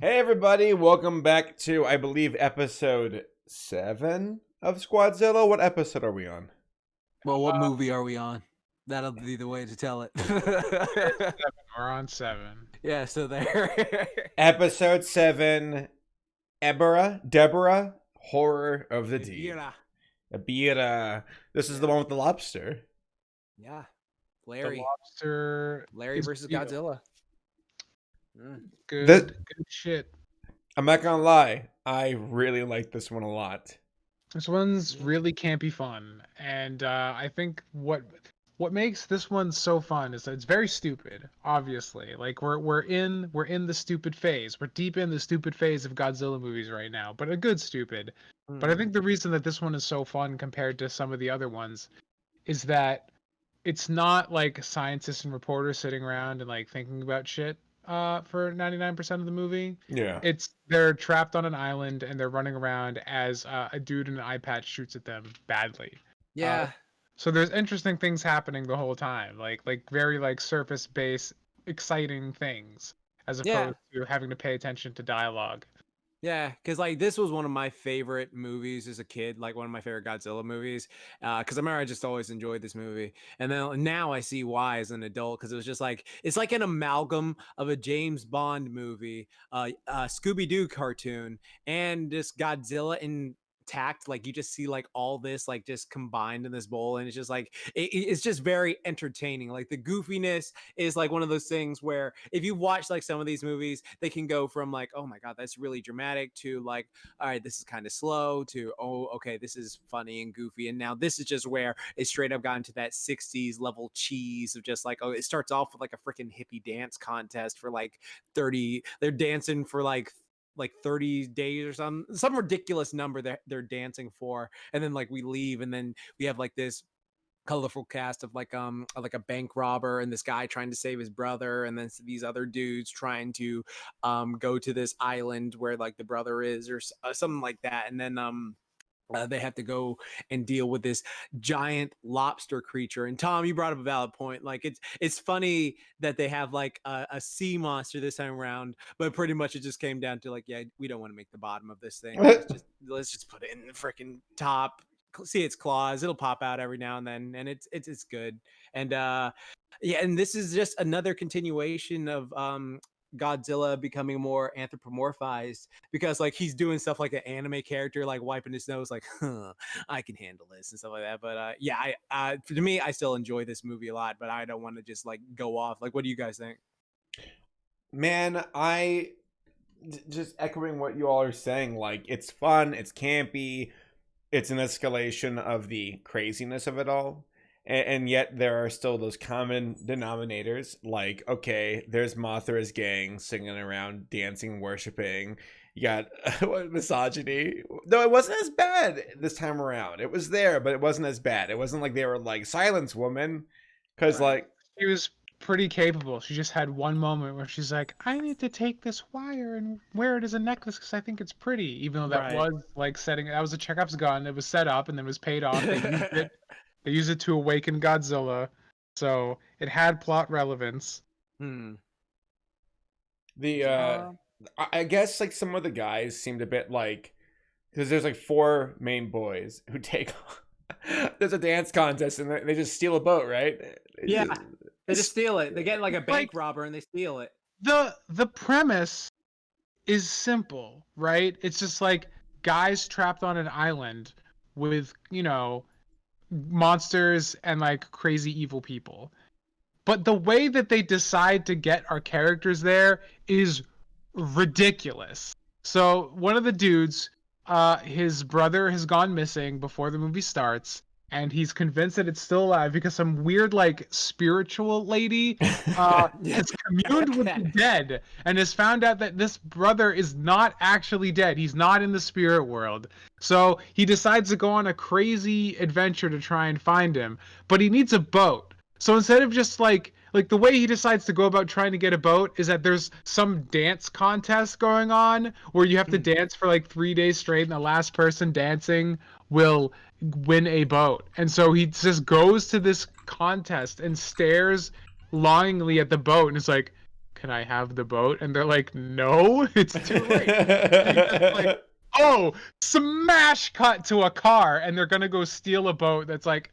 Hey everybody, welcome back to, I believe, episode 7 of Squadzilla. What episode are we on? Well, what movie are we on? That'll be the way to tell it. We're on 7. Yeah, so there. Episode 7, Deborah, Horror of the Deep. Ebirah. This is the one with the lobster. Yeah. Larry. The lobster. Larry versus Godzilla. Good shit. I'm not gonna lie, I really like this one a lot. This one's really campy fun, and I think what makes this one so fun is that it's very stupid. Obviously, like we're in the stupid phase. We're deep in the stupid phase of Godzilla movies right now, but a good stupid. But I think the reason that this one is so fun compared to some of the other ones is that it's not like scientists and reporters sitting around and like thinking about shit for 99% of the movie. Yeah. They're trapped on an island and they're running around as a dude in an eyepatch shoots at them badly. Yeah. So there's interesting things happening the whole time, like very like surface based exciting things as opposed to having to pay attention to dialogue. Yeah, because like this was one of my favorite movies as a kid, like one of my favorite Godzilla movies. Because I remember I just always enjoyed this movie, and then now I see why as an adult. Because it was just like it's like an amalgam of a James Bond movie, Scooby Doo cartoon, and this Godzilla intact. Like you just see like all this like just combined in this bowl, and it's just like it's just very entertaining. Like the goofiness is like one of those things where if you watch like some of these movies, they can go from like, oh my god, that's really dramatic, to like, all right, this is kind of slow, to oh okay, this is funny and goofy. And now this is just where it straight up got into that 60s level cheese of just like, oh, it starts off with like a freaking hippie dance contest for like 30, they're dancing for like 30 days or some ridiculous number that they're dancing for, and then like we leave, and then we have like this colorful cast of like a bank robber and this guy trying to save his brother, and then these other dudes trying to go to this island where like the brother is, or something like that. And then they have to go and deal with this giant lobster creature. And Tom, you brought up a valid point. Like it's funny that they have like a sea monster this time around, but pretty much it just came down to like, yeah, we don't want to make the bottom of this thing. Let's just put it in the freaking top. See its claws. It'll pop out every now and then, and it's good. And yeah, and this is just another continuation of Godzilla becoming more anthropomorphized, because like he's doing stuff like an anime character, like wiping his nose, like, I can handle this and stuff like that. But yeah, to me, I still enjoy this movie a lot, but I don't want to just like go off. Like, what do you guys think? Man, just echoing what you all are saying, like it's fun, it's campy, it's an escalation of the craziness of it all. And yet there are still those common denominators, like, okay, there's Mothra's gang singing around, dancing, worshiping. You got misogyny. No, it wasn't as bad this time around. It was there, but it wasn't as bad. It wasn't like they were like, silence, woman. Because, like... She was pretty capable. She just had one moment where she's like, I need to take this wire and wear it as a necklace because I think it's pretty. Even though that was like that was a Chekhov's gun. It was set up and then was paid off. They used it. They use it to awaken Godzilla, so it had plot relevance. I guess like some of the guys seemed a bit like, because there's like 4 main boys who take. There's a dance contest and they just steal a boat, right? Yeah, they just steal it. They get like a bank robber and they steal it. The premise is simple, right? It's just like guys trapped on an island with, monsters and like crazy evil people. But the way that they decide to get our characters there is ridiculous. So one of the dudes, his brother has gone missing before the movie starts, and he's convinced that it's still alive because some weird like spiritual lady has communed with the dead and has found out that this brother is not actually dead. He's not in the spirit world. So he decides to go on a crazy adventure to try and find him, but he needs a boat. So instead of just like the way he decides to go about trying to get a boat is that there's some dance contest going on where you have to dance for like 3 days straight, and the last person dancing will win a boat. And so he just goes to this contest and stares longingly at the boat and is like, can I have the boat? And they're like, no, it's too late. And he's just like, oh, smash cut to a car, and they're gonna go steal a boat that's like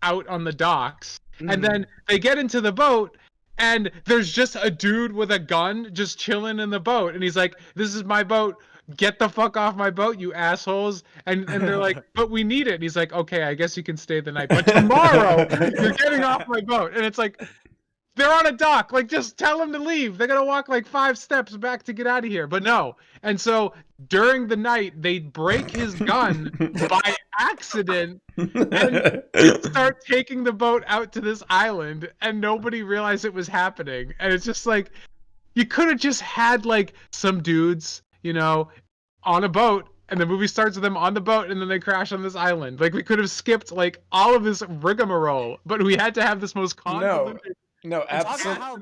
out on the docks. And then they get into the boat, and there's just a dude with a gun just chilling in the boat, and he's like, this is my boat, get the fuck off my boat, you assholes. And they're like, but we need it. And he's like, okay, I guess you can stay the night, but tomorrow you're getting off my boat. And it's like, they're on a dock, like, just tell them to leave. They're gonna walk like 5 steps back to get out of here, but no. And so during the night they break his gun by accident and start taking the boat out to this island, and nobody realized it was happening. And it's just like, you could have just had like some dudes, you know, on a boat, and the movie starts with them on the boat, and then they crash on this island. Like, we could have skipped like all of this rigmarole, but we had to have this most convoluted. No, absolutely. How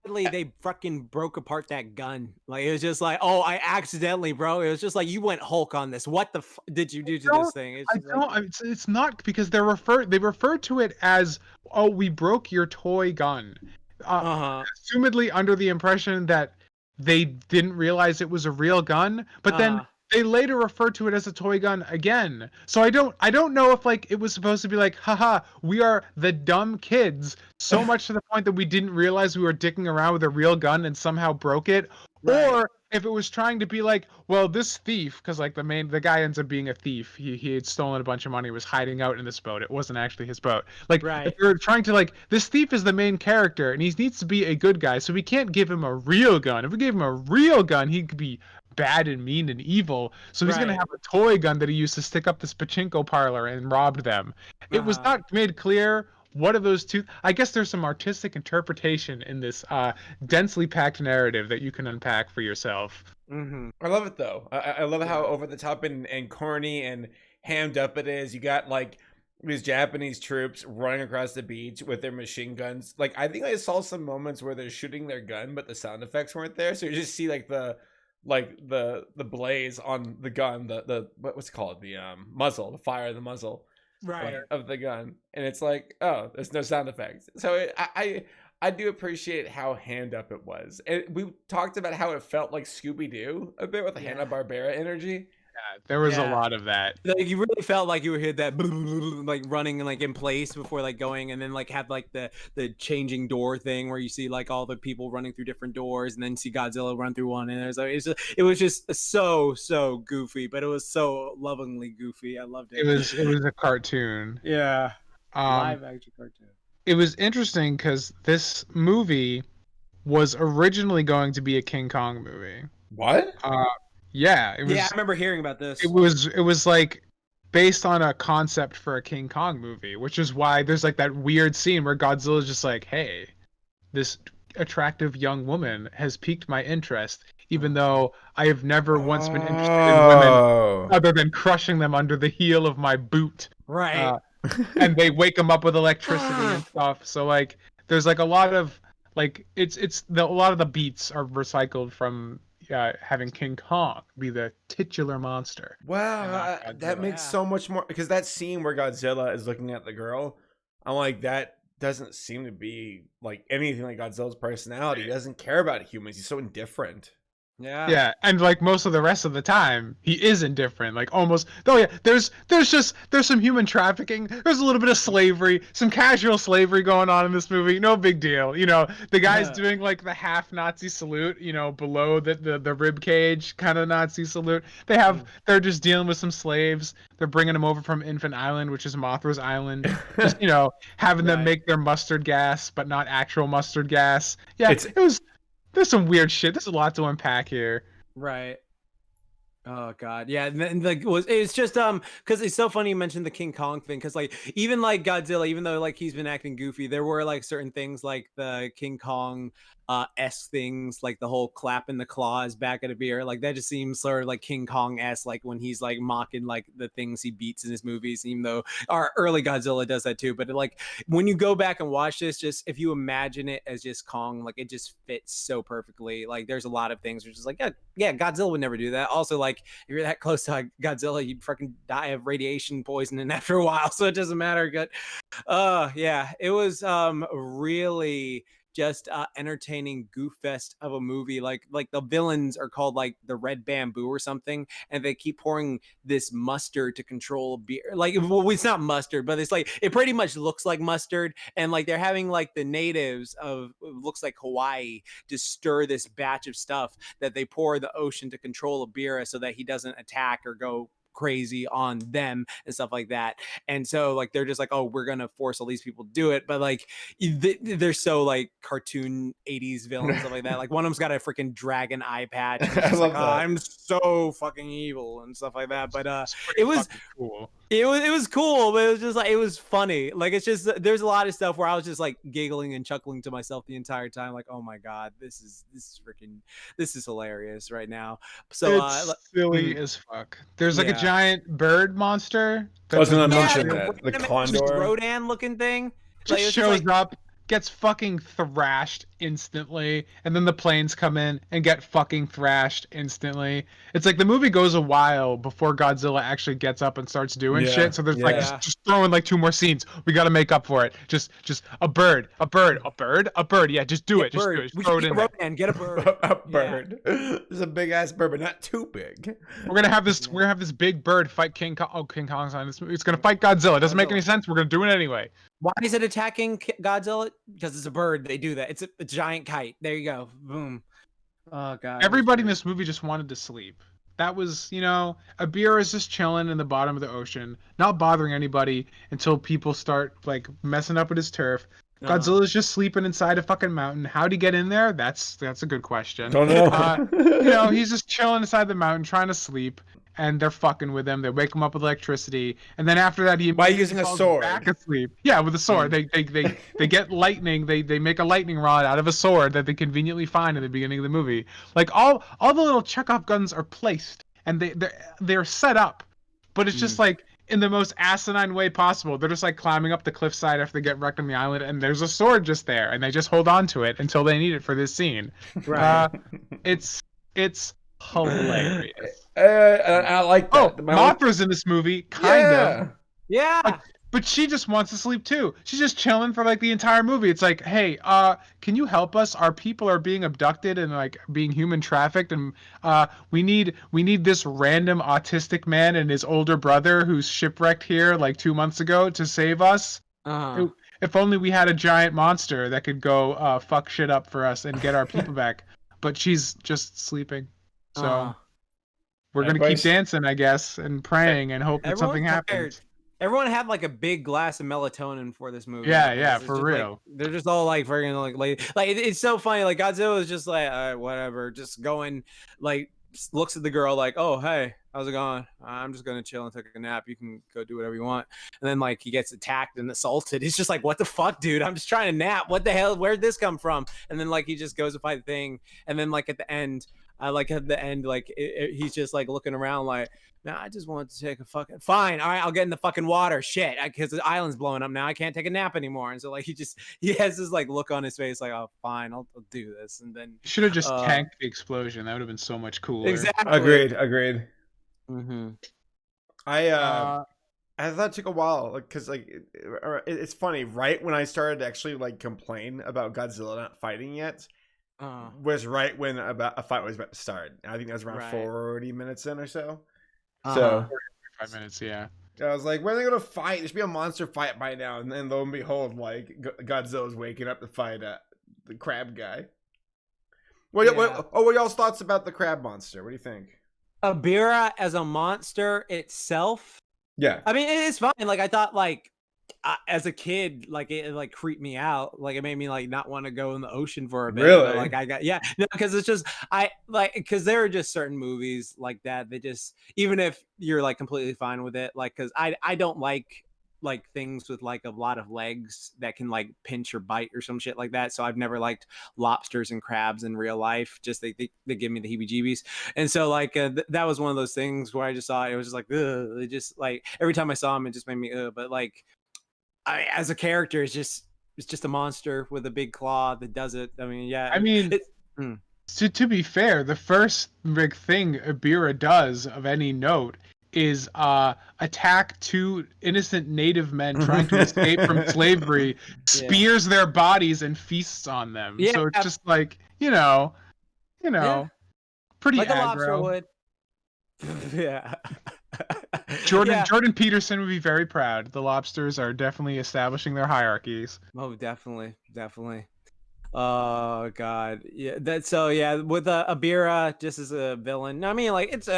badly they fucking broke apart that gun. Like, it was just like, oh, I accidentally, bro. It was just like, you went Hulk on this. What the did you do to this thing? It's not, because they refer to it as, oh, we broke your toy gun. Assumedly under the impression that they didn't realize it was a real gun, but then they later refer to it as a toy gun again. So I don't know if like it was supposed to be like, haha, we are the dumb kids, so much to the point that we didn't realize we were dicking around with a real gun and somehow broke it, or if it was trying to be like, well, this thief, because like the guy ends up being a thief. He had stolen a bunch of money, was hiding out in this boat. It wasn't actually his boat. Like, if we were trying to like, this thief is the main character and he needs to be a good guy, so we can't give him a real gun. If we gave him a real gun, he could be bad and mean and evil. So he's gonna have a toy gun that he used to stick up this pachinko parlor and robbed them. It was not made clear what of those two. I guess there's some artistic interpretation in this densely packed narrative that you can unpack for yourself. I love it though. I love how over the top and corny and hammed up it is. You got like these Japanese troops running across the beach with their machine guns. Like, I think I saw some moments where they're shooting their gun, but the sound effects weren't there. So you just see like the blaze on the gun, the what's it called, the muzzle, the fire of the muzzle of the gun, and it's like, oh, there's no sound effects. So I do appreciate how hand up it was. And we talked about how it felt like Scooby-Doo a bit with the Hanna-Barbera energy. There was a lot of that. Like, you really felt like you were hit that like running like in place before like going, and then like have like the changing door thing where you see like all the people running through different doors, and then see Godzilla run through one, and it was just so goofy, but it was so lovingly goofy. I loved it. It was a cartoon. Yeah. Live action cartoon. It was interesting because this movie was originally going to be a King Kong movie. What? Yeah, it was. Yeah, I remember hearing about this. It was like based on a concept for a King Kong movie, which is why there's like that weird scene where Godzilla's just like, hey, this attractive young woman has piqued my interest, even though I have never once been interested in women other than crushing them under the heel of my boot. Right. And they wake him up with electricity and stuff. So like, there's like a lot of like, a lot of the beats are recycled from having King Kong be the titular monster. Wow, that makes so much more, because that scene where Godzilla is looking at the girl, I'm like, that doesn't seem to be like anything like Godzilla's personality. He doesn't care about humans. He's so indifferent. Yeah, and like most of the rest of the time, he is indifferent. Like almost. Oh yeah, there's some human trafficking. There's a little bit of slavery, some casual slavery going on in this movie. No big deal. You know, the guy's doing like the half Nazi salute. You know, below the rib cage kind of Nazi salute. They're just dealing with some slaves. They're bringing them over from Infant Island, which is Mothra's island. Just having them make their mustard gas, but not actual mustard gas. Yeah, it was. There's some weird shit. There's a lot to unpack here. Right. Oh god, yeah, and like it's just because it's so funny you mentioned the King Kong thing, because like even like Godzilla, even though like he's been acting goofy, there were like certain things like the King Kong esque things, like the whole clapping the claws back at Ebirah, like that just seems sort of like King Kong esque, like when he's like mocking like the things he beats in his movies, even though our early Godzilla does that too. But like when you go back and watch this, just if you imagine it as just Kong, like it just fits so perfectly. Like there's a lot of things which is like yeah, Godzilla would never do that. Also, like if you're that close to Godzilla, you'd fucking die of radiation poisoning after a while, so it doesn't matter. But yeah, it was really just entertaining goof fest of a movie. Like the villains are called like the Red Bamboo or something, and they keep pouring this mustard to control beer. Like, well, it's not mustard, but it's like it pretty much looks like mustard, and like they're having like the natives of looks like Hawaii just stir this batch of stuff that they pour in the ocean to control Ebirah so that he doesn't attack or go crazy on them and stuff like that. And so like they're just like, oh, we're gonna force all these people to do it, but like they're so like cartoon 80s villains, stuff like that. Like one of them's got a freaking dragon eye patch. I love like, that. I'm so fucking evil and stuff like that. But it was cool. It was cool, but it was just like it was funny. Like it's just there's a lot of stuff where I was just like giggling and chuckling to myself the entire time. Like, oh my god, this is hilarious right now. So it's silly as fuck. There's like a giant bird monster. I was gonna that's mention that the condor, Rodan looking thing, just like, shows up, gets fucking thrashed instantly, and then the planes come in and get fucking thrashed instantly. It's like the movie goes a while before Godzilla actually gets up and starts doing shit. So there's like just throwing like 2 more scenes. We got to make up for it. Just a bird. Yeah, just do it. Just do it. Just throw it in there. Get a bird. a bird. There's a big ass bird, but not too big. We're gonna have this big bird fight King Kong. Oh, King Kong's on this movie. It's gonna fight Godzilla. Doesn't make any sense. We're gonna do it anyway. Why is it attacking Godzilla? Because it's a bird. They do that. It's a giant kite. There you go. Boom. Oh god. Everybody in this movie just wanted to sleep. That was, Ebirah is just chilling in the bottom of the ocean, not bothering anybody until people start like messing up with his turf. Godzilla's just sleeping inside a fucking mountain. How'd he get in there? That's a good question. Don't know. He's just chilling inside the mountain trying to sleep, and they're fucking with him. They wake him up with electricity, and then after that, by using a sword. Back asleep. Yeah, with a sword. They get lightning. They make a lightning rod out of a sword that they conveniently find in the beginning of the movie. Like all the little Chekhov guns are placed, and they're set up, but it's just like in the most asinine way possible. They're just like climbing up the cliffside after they get wrecked on the island, and there's a sword just there, and they just hold on to it until they need it for this scene. Right. It's hilarious. I like that. Mothra's in this movie, kind of. Yeah. But she just wants to sleep too. She's just chilling for like the entire movie. It's like, hey, can you help us? Our people are being abducted and like being human trafficked, and we need this random autistic man and his older brother who's shipwrecked here like 2 months ago to save us. If only we had a giant monster that could go fuck shit up for us and get our people back. But she's just sleeping. So we're going to keep dancing, I guess, and praying and hope that something happens. Everyone had like a big glass of melatonin for this movie. Yeah, for real. Like, they're just all like freaking like it's so funny. Like Godzilla is just like, all right, whatever, just going, like looks at the girl like, oh hey, how's it going? I'm just gonna chill and take a nap. You can go do whatever you want. And then like he gets attacked and assaulted. He's just like, what the fuck, dude? I'm just trying to nap. What the hell? Where'd this come from? And then like he just goes to fight the thing. And then like at the end, he's just like looking around like, man, I just wanted to take a fucking fine. All right, I'll get in the fucking water. Shit, because the island's blowing up now. I can't take a nap anymore. And so like he has this like look on his face like, oh fine, I'll do this. And then should have just tanked the explosion. That would have been so much cooler. Exactly. Agreed. Mm-hmm. I thought it took a while because like it's funny. Right when I started to actually like complain about Godzilla not fighting yet. Was right when a fight was about to start. I think that was around 40 minutes in or so. So 45 minutes, yeah. I was like, when are they gonna fight? There should be a monster fight by now. And then lo and behold, like Godzilla's waking up to fight the crab guy. What y'all's thoughts about the crab monster? What do you think? Ebirah as a monster itself. Yeah. I mean, it's fine. Like I thought, like as a kid, like it like creeped me out. Like it made me like not want to go in the ocean for a bit. Really? But, like because it's just because there are just certain movies like that. They just, even if you're like completely fine with it, like because I don't like things with like a lot of legs that can like pinch or bite or some shit like that. So I've never liked lobsters and crabs in real life. Just they give me the heebie-jeebies. And so like that was one of those things where I just saw it was just like ugh. It just like every time I saw him, it just made me ugh. But like as a character, it's just a monster with a big claw that does it. I mean, yeah. I mean, to be fair, the first big thing Ebirah does of any note is attack two innocent native men trying to escape from slavery, spears their bodies and feasts on them. Yeah. So it's just like, Yeah. pretty Like a lobster aggro. would. Yeah. Jordan Yeah. Jordan Peterson would be very proud. The lobsters are definitely establishing their hierarchies. Oh, definitely. Oh God, yeah. That's so yeah. With Ebirah just as a villain, I mean, like it's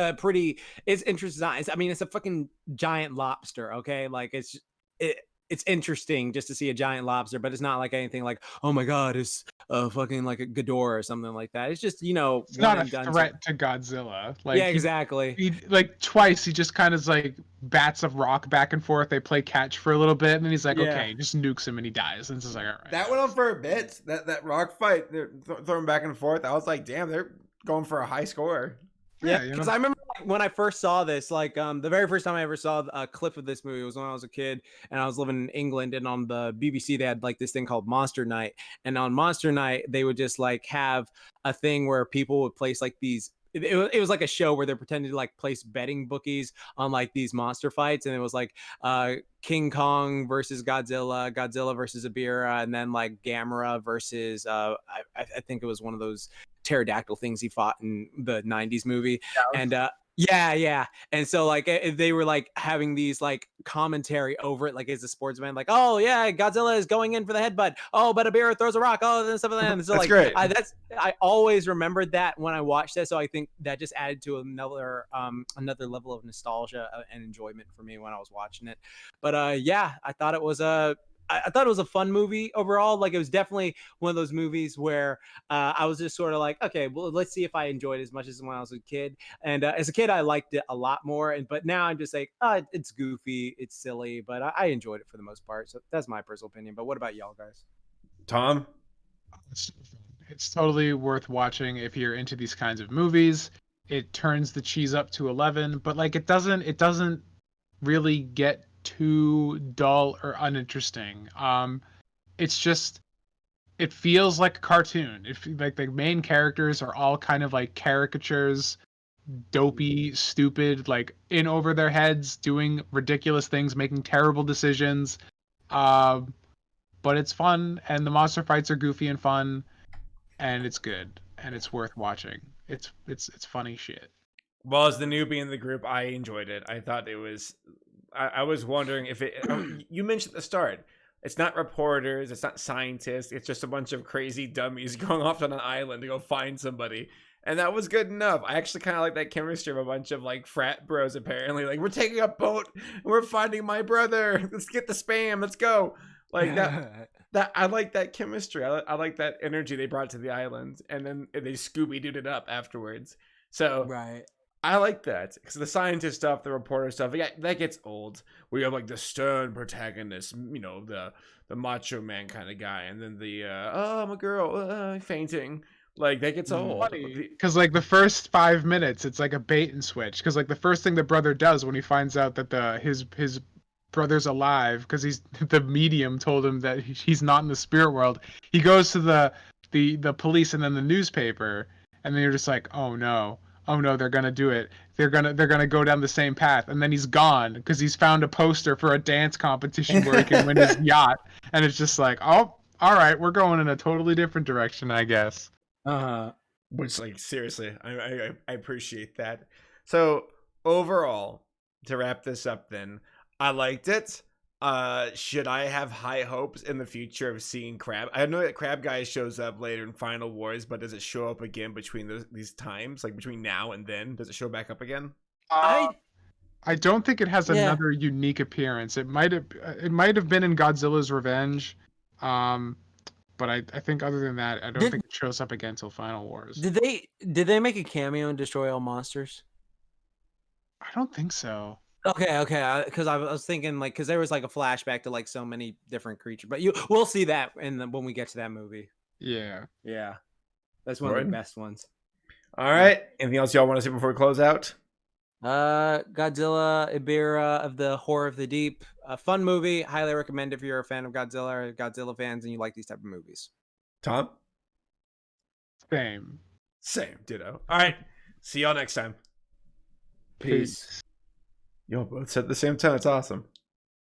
interesting. I mean, it's a fucking giant lobster. Okay, like it's interesting just to see a giant lobster, but it's not like anything like, oh my God, it's fucking like a Ghidorah or something like that. It's just It's one not a and done. threat to Godzilla. Yeah, Like exactly. he like twice he just kind of like bats a rock back and forth. They play catch for a little bit, and then he's like, Yeah. okay, just nukes him, and he dies. And it's just like, all right. That went on for a bit. That rock fight, they're throwing back and forth. I was like, damn, they're going for a high score. Yeah, because I remember like, when I first saw this, like the very first time I ever saw a clip of this movie was when I was a kid and I was living in England, and on the BBC they had like this thing called Monster Night, and on Monster Night they would just like have a thing where people would place like these. It was like a show where they're pretending to like place betting bookies on like these monster fights, and it was like King Kong versus Godzilla, Godzilla versus Ebirah, and then like Gamera versus I think it was one of those pterodactyl things he fought in the 90s movie. And yeah, and so like they were like having these like commentary over it, like as a sportsman, like, oh yeah, Godzilla is going in for the headbutt, oh but Ebirah throws a rock, oh and stuff like that. And so That's like great. I always remembered that when I watched that, so I think that just added to another level of nostalgia and enjoyment for me when I was watching it. But yeah, I thought it was a fun movie overall. Like it was definitely one of those movies where I was just sort of like, okay, well, let's see if I enjoyed it as much as when I was a kid. And as a kid, I liked it a lot more. But now I'm just like, it's goofy, it's silly, but I enjoyed it for the most part. So that's my personal opinion. But what about y'all guys? Tom? It's totally worth watching if you're into these kinds of movies. It turns the cheese up to 11, but like it doesn't really get too dull or uninteresting. It's just it feels like a cartoon. Like the main characters are all kind of like caricatures, dopey, stupid, like in over their heads, doing ridiculous things, making terrible decisions. But it's fun, and the monster fights are goofy and fun, and it's good, and it's worth watching. It's funny shit. Well, as the newbie in the group, I enjoyed it. I thought it was. I was wondering if it. You mentioned at the start. It's not reporters. It's not scientists. It's just a bunch of crazy dummies going off on an island to go find somebody. And that was good enough. I actually kind of like that chemistry of a bunch of like frat bros, apparently. Like, we're taking a boat and we're finding my brother. Let's get the spam. Let's go. Like that I like that chemistry. I like that energy they brought to the island. And then they Scooby-Dooed it up afterwards. So Right. I like that because the scientist stuff, the reporter stuff, that gets old. We have like the stern protagonist, the macho man kind of guy, and then the oh, I'm a girl fainting. Like that gets old. Funny, because like the first 5 minutes, it's like a bait and switch. Because like the first thing the brother does when he finds out that his brother's alive, because the medium told him that he's not in the spirit world, he goes to the police and then the newspaper, and then you're just like, oh no, they're gonna do it. They're gonna go down the same path, and then he's gone because he's found a poster for a dance competition where he can win his yacht, and it's just like, oh, all right, we're going in a totally different direction, I guess. Which, like, seriously, I appreciate that. So overall, to wrap this up, then I liked it. Should I have high hopes in the future of seeing Crab? I know that Crab Guy shows up later in Final Wars, but does it show up again between these times, like between now and then? Does it show back up again? I don't think it has another unique appearance. It might have been in Godzilla's Revenge, but I think other than that, I don't think it shows up again till Final Wars. Did they make a cameo and destroy all monsters? I don't think so. Okay, because I was thinking like because there was like a flashback to like so many different creatures, but we'll see that when we get to that movie. Yeah, that's one of the best ones. All right, anything else y'all want to say before we close out? Godzilla, Ebirah of the Horror of the Deep, a fun movie. Highly recommend if you're a fan of Godzilla or Godzilla fans and you like these type of movies. Tom? Same, ditto. All right, see y'all next time. Peace. Yo, both said at the same time. It's awesome.